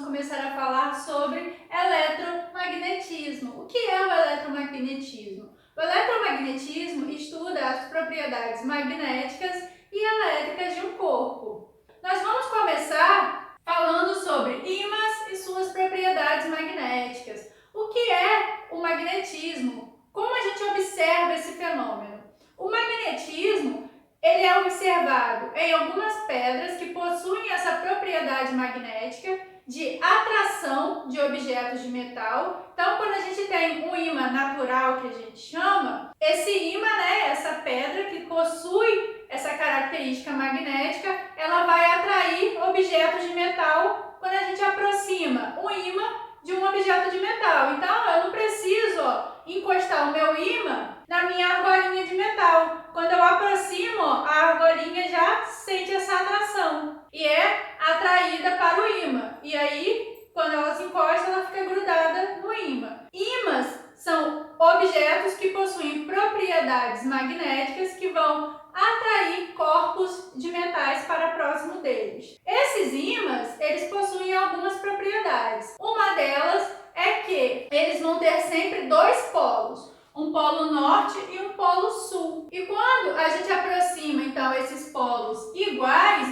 começar a falar sobre eletromagnetismo. O que é o eletromagnetismo? O eletromagnetismo estuda as propriedades magnéticas e elétricas de um corpo. Nós vamos começar falando sobre ímãs e suas propriedades magnéticas. O que é o magnetismo? Como a gente observa esse fenômeno? O magnetismo ele é observado em algumas pedras que possuem essa propriedade magnética de atração de objetos de metal. Então, quando a gente tem um ímã natural, que a gente chama, esse ímã, essa pedra que possui essa característica magnética, ela vai atrair objetos de metal quando a gente aproxima um ímã de um objeto de metal. Então, eu não preciso encostar o meu ímã na minha argolinha de metal. Quando eu aproximo, a argolinha já sente essa atração e é atraída para o ímã. E aí, quando ela se encosta, ela fica grudada no ímã. Ímãs são objetos que possuem propriedades magnéticas que vão atrair corpos de metais para próximo deles. Esses ímãs, eles possuem algumas propriedades. Uma delas é que eles vão ter sempre dois polos, um polo norte e um polo sul. E quando a gente aproxima, então, esses polos iguais,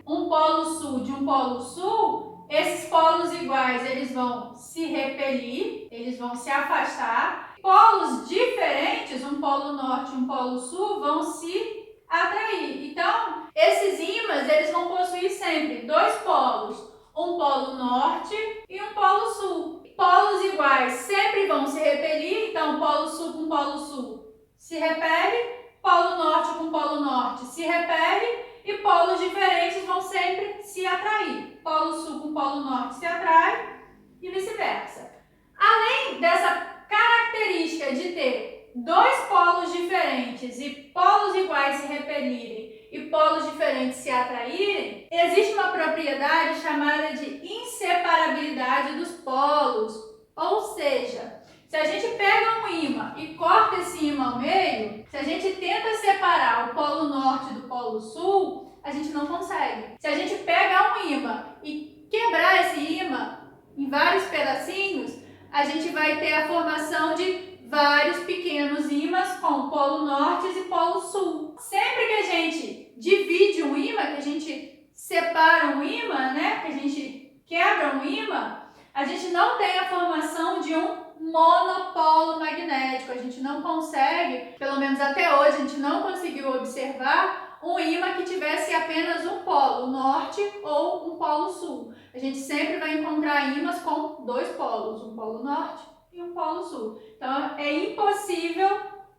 um polo sul de um polo sul, esses polos iguais, eles vão se repelir, eles vão se afastar. Polos diferentes, um polo norte e um polo sul, vão se atrair. Então, esses ímãs, eles vão possuir sempre dois polos, um polo norte e um polo sul. Polos iguais sempre vão se repelir, então polo sul com polo sul se repele, polo norte com polo norte se repele e polos diferentes vão sempre se atrair. Polo sul com polo norte se atrai e vice-versa. Além dessa característica de ter dois polos diferentes e polos iguais se repelirem e polos diferentes se atraírem, existe uma propriedade chamada de inseparabilidade dos polos. Ou seja, se a gente pega um ímã e corta esse ímã ao meio, se a gente tenta separar o polo norte do polo sul, a gente não consegue. Se a gente pega um ímã e quebrar esse ímã em vários pedacinhos, a gente vai ter a formação de vários pequenos ímãs com polo norte e polo sul. Sempre que a gente divide um ímã, que a gente separa um ímã, que a gente quebra um ímã, a gente não tem a formação de um monopolo magnético. A gente não consegue, pelo menos até hoje, a gente não conseguiu observar um ímã que tivesse apenas um polo norte ou um polo sul. A gente sempre vai encontrar ímãs com dois polos, um polo norte e um polo sul. Então, é impossível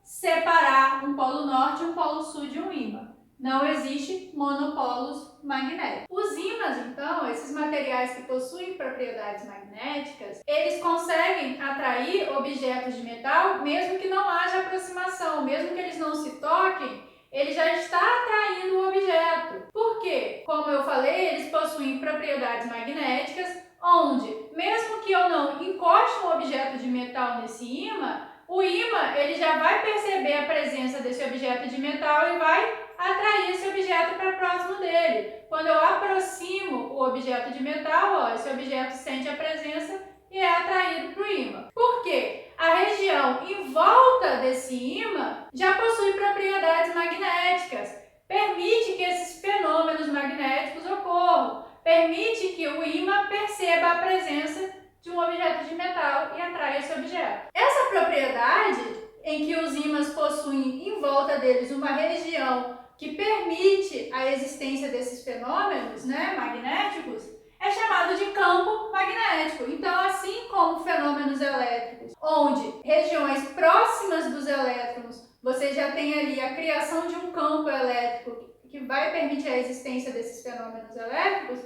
separar um polo norte e um polo sul de um ímã. Não existe monopolos magnéticos. Os ímãs, então, esses materiais que possuem propriedades magnéticas, eles conseguem atrair objetos de metal mesmo que não haja aproximação, mesmo que eles não se toquem, ele já está atraindo o objeto. Por quê? Como eu falei, eles possuem propriedades magnéticas, onde, mesmo que eu não encoste um objeto de metal nesse ímã, o ímã ele já vai perceber a presença desse objeto de metal e vai atrair esse objeto para próximo dele. Quando eu aproximo o objeto de metal, esse objeto sente a presença e é atraído para o ímã. Por quê? A região em volta desse ímã já possui propriedades magnéticas, permite que esses fenômenos magnéticos ocorram, permite que o ímã perceba a presença de um objeto de metal e atraia esse objeto. Essa propriedade em que os ímãs possuem em volta deles uma região que permite a existência desses fenômenos magnéticos, é chamado de campo magnético. Então, assim como fenômenos elétricos, onde regiões próximas dos elétrons, você já tem ali a criação de um campo elétrico que vai permitir a existência desses fenômenos elétricos,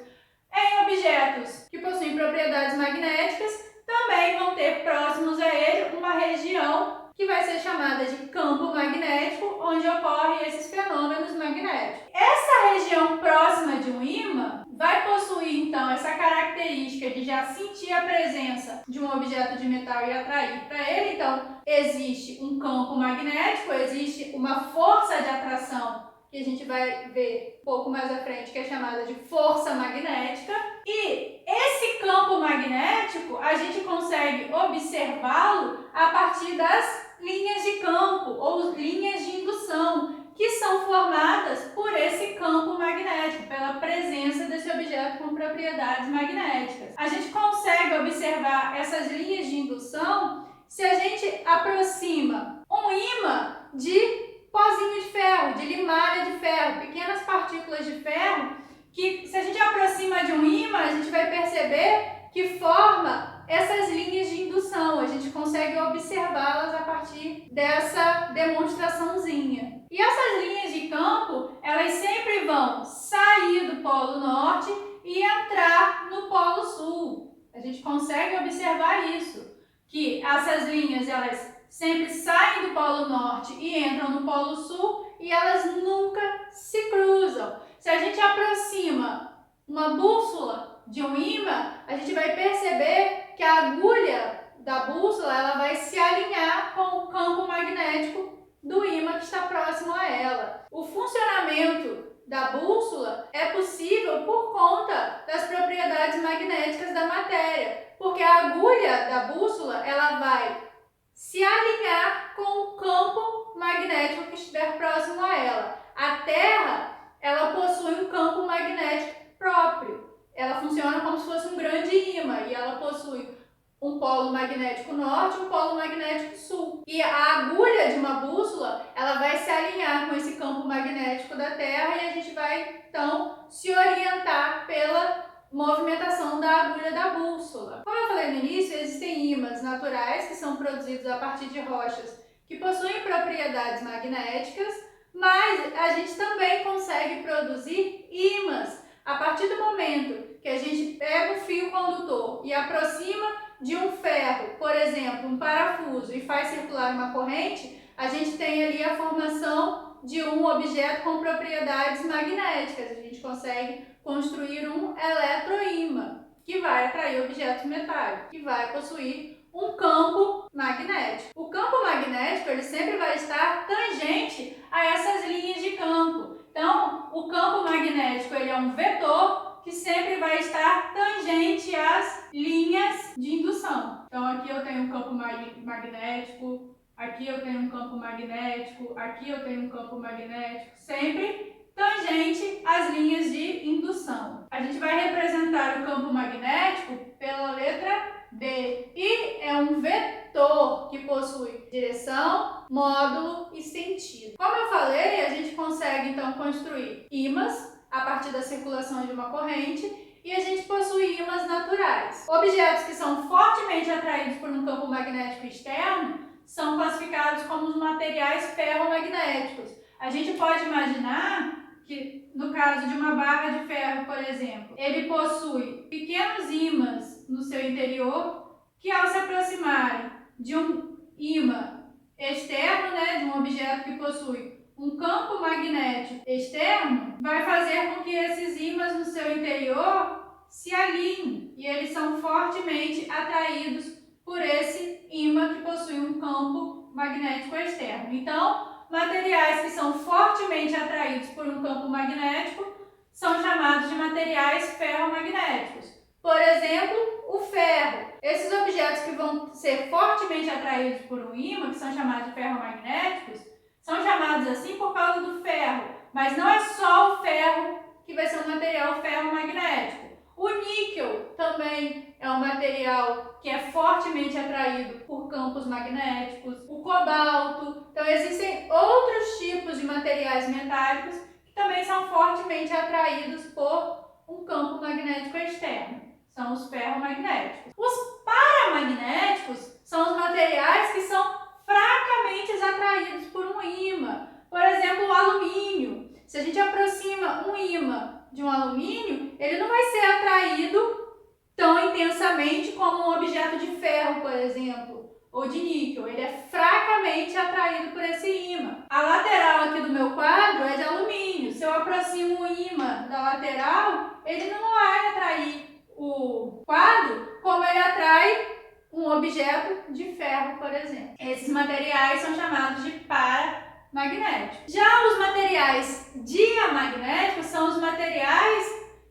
em objetos que possuem propriedades magnéticas, também vão ter próximos a ele uma região que vai ser chamada de campo magnético, onde ocorrem esses fenômenos magnéticos. Essa região próxima de um ímã vai possuir, então, essa característica de já sentir a presença de um objeto de metal e atrair para ele. Então, existe um campo magnético, existe uma força de atração que a gente vai ver um pouco mais à frente, que é chamada de força magnética. E esse campo magnético, a gente consegue observá-lo a partir das linhas de campo ou linhas de indução, que são formadas por esse campo magnético, pela presença desse objeto com propriedades magnéticas. A gente consegue observar essas linhas de indução se a gente aproxima um ímã de pozinho de ferro, de limalha de ferro, pequenas partículas de ferro, que se a gente aproxima de um ímã, a gente vai perceber que forma essas linhas de indução. A gente consegue observá-las a partir dessa demonstraçãozinha. E essas linhas de campo, elas sempre vão sair do polo norte e entrar no polo sul. A gente consegue observar isso, que essas linhas, elas sempre saem do polo norte e entram no polo sul e elas nunca se cruzam. Se a gente aproxima uma bússola de um ímã, a gente vai perceber que a agulha da bússola ela vai se alinhar com o campo magnético do ímã que está próximo a ela. O funcionamento da bússola é possível por conta das propriedades magnéticas da matéria, porque a agulha da bússola ela vai se alinhar com o campo magnético que estiver próximo a ela. A Terra, ela possui um campo magnético próprio. Ela funciona como se fosse um grande ímã e ela possui um polo magnético norte e um polo magnético sul. E a agulha de uma bússola, ela vai se alinhar com esse campo magnético da Terra e a gente vai, então, se orientar pela movimentação da agulha da bússola. Como eu falei no início, existem ímãs naturais que são produzidos a partir de rochas que possuem propriedades magnéticas, mas a gente também consegue produzir ímãs a partir do momento que a gente pega um fio condutor e aproxima de um ferro, por exemplo, um parafuso, e faz circular uma corrente, a gente tem ali a formação de um objeto com propriedades magnéticas. A gente consegue construir um eletroímã, que vai atrair objetos metálicos, que vai possuir um campo magnético. O campo magnético ele sempre vai estar tangente a essas linhas de campo. Então, o campo magnético ele é um vetor que sempre vai estar tangente às linhas de indução. Então, aqui eu tenho um campo magnético, aqui eu tenho um campo magnético, aqui eu tenho um campo magnético, sempre tangente às linhas de indução. A gente vai representar o campo magnético pela letra B. E é um vetor que possui direção, módulo e sentido. Como eu falei, a gente consegue então construir ímãs a partir da circulação de uma corrente e a gente possui ímãs naturais. Objetos que são fortemente atraídos por um campo magnético externo são classificados como os materiais ferromagnéticos. A gente pode imaginar que, no caso de uma barra de ferro, por exemplo, ele possui pequenos ímãs no seu interior que, ao se aproximarem de um ímã externo, de um objeto que possui um campo magnético externo, vai fazer com que esses ímãs no seu interior se alinhem e eles são fortemente atraídos por esse ímã que possui um campo magnético externo. Então, materiais que são fortemente atraídos por um campo magnético são chamados de materiais ferromagnéticos. Por exemplo, o ferro. Esses objetos que vão ser fortemente atraídos por um ímã, que são chamados de ferromagnéticos, são chamados assim por causa do ferro. Mas não é só o ferro que vai ser um material ferromagnético. O níquel também é um material que é fortemente atraído por campos magnéticos. O cobalto. Então, existem outros tipos de materiais metálicos que também são fortemente atraídos por um campo magnético externo. São os ferromagnéticos. Os paramagnéticos são os materiais que são fracamente atraídos por um ímã. Por exemplo, o alumínio. Se a gente aproxima um ímã de um alumínio, ele não vai ser atraído tão intensamente como um objeto de ferro, por exemplo, ou de níquel. Ele é fracamente atraído por esse ímã. A lateral aqui do meu quadro é de alumínio. Se eu aproximo o ímã da lateral, ele não vai atrair o quadro como ele atrai um objeto de ferro, por exemplo. Esses materiais são chamados de paramagnéticos. Já os materiais Diamagnéticos são os materiais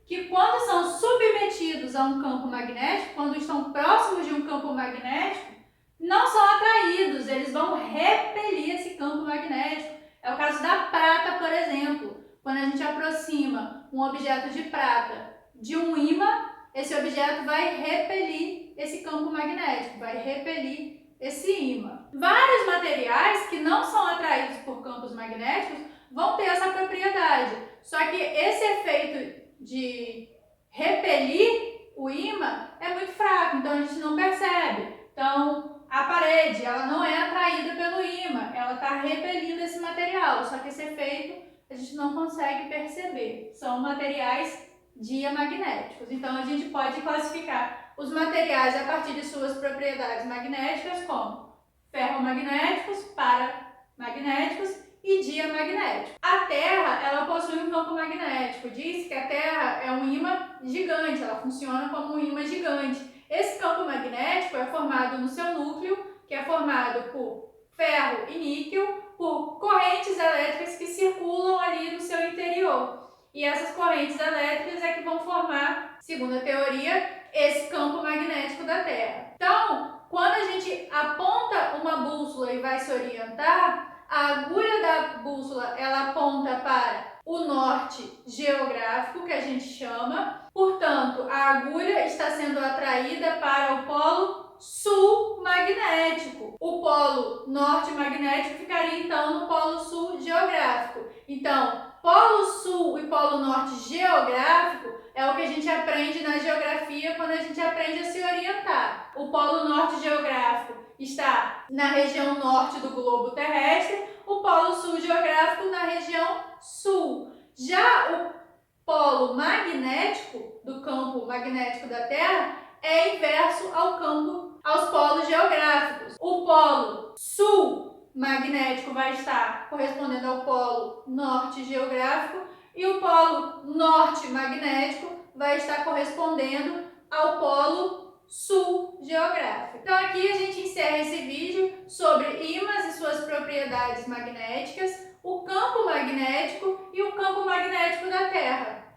que, quando são submetidos a um campo magnético, quando estão próximos de um campo magnético, não são atraídos, eles vão repelir esse campo magnético. É o caso da prata, por exemplo. Quando a gente aproxima um objeto de prata de um ímã, esse objeto vai repelir esse campo magnético, vai repelir esse ímã. Vários materiais que não são atraídos por campos magnéticos vão ter essa propriedade. Só que esse efeito de repelir o ímã é muito fraco, então a gente não percebe. Então, a parede, ela não é atraída pelo ímã, ela está repelindo esse material, só que esse efeito a gente não consegue perceber. São materiais diamagnéticos. Então, a gente pode classificar os materiais a partir de suas propriedades magnéticas como ferromagnéticos, paramagnéticos e diamagnéticos. A Terra, ela possui um campo magnético. Diz que a Terra é um ímã gigante, ela funciona como um ímã gigante. Esse campo magnético é formado no seu núcleo, que é formado por ferro e níquel, por correntes elétricas que circulam ali no seu interior. E essas correntes elétricas é que vão formar, segundo a teoria, esse campo magnético da Terra. Então, quando a gente aponta uma bússola e vai se orientar, a agulha da bússola ela aponta para o norte geográfico, que a gente chama. Portanto, a agulha está sendo atraída para o polo sul magnético. O polo norte magnético ficaria então no polo sul geográfico. Então, polo sul e polo norte geográfico é o que a gente aprende na geografia quando a gente aprende a se orientar. O polo norte geográfico está na região norte do globo terrestre, o polo sul geográfico na região sul. Já o polo magnético do campo magnético da Terra é inverso aos polos geográficos. O polo sul magnético vai estar correspondendo ao polo norte geográfico e o polo norte magnético vai estar correspondendo ao polo sul geográfico. Então aqui a gente encerra esse vídeo sobre ímãs e suas propriedades magnéticas, o campo magnético e o campo magnético da Terra.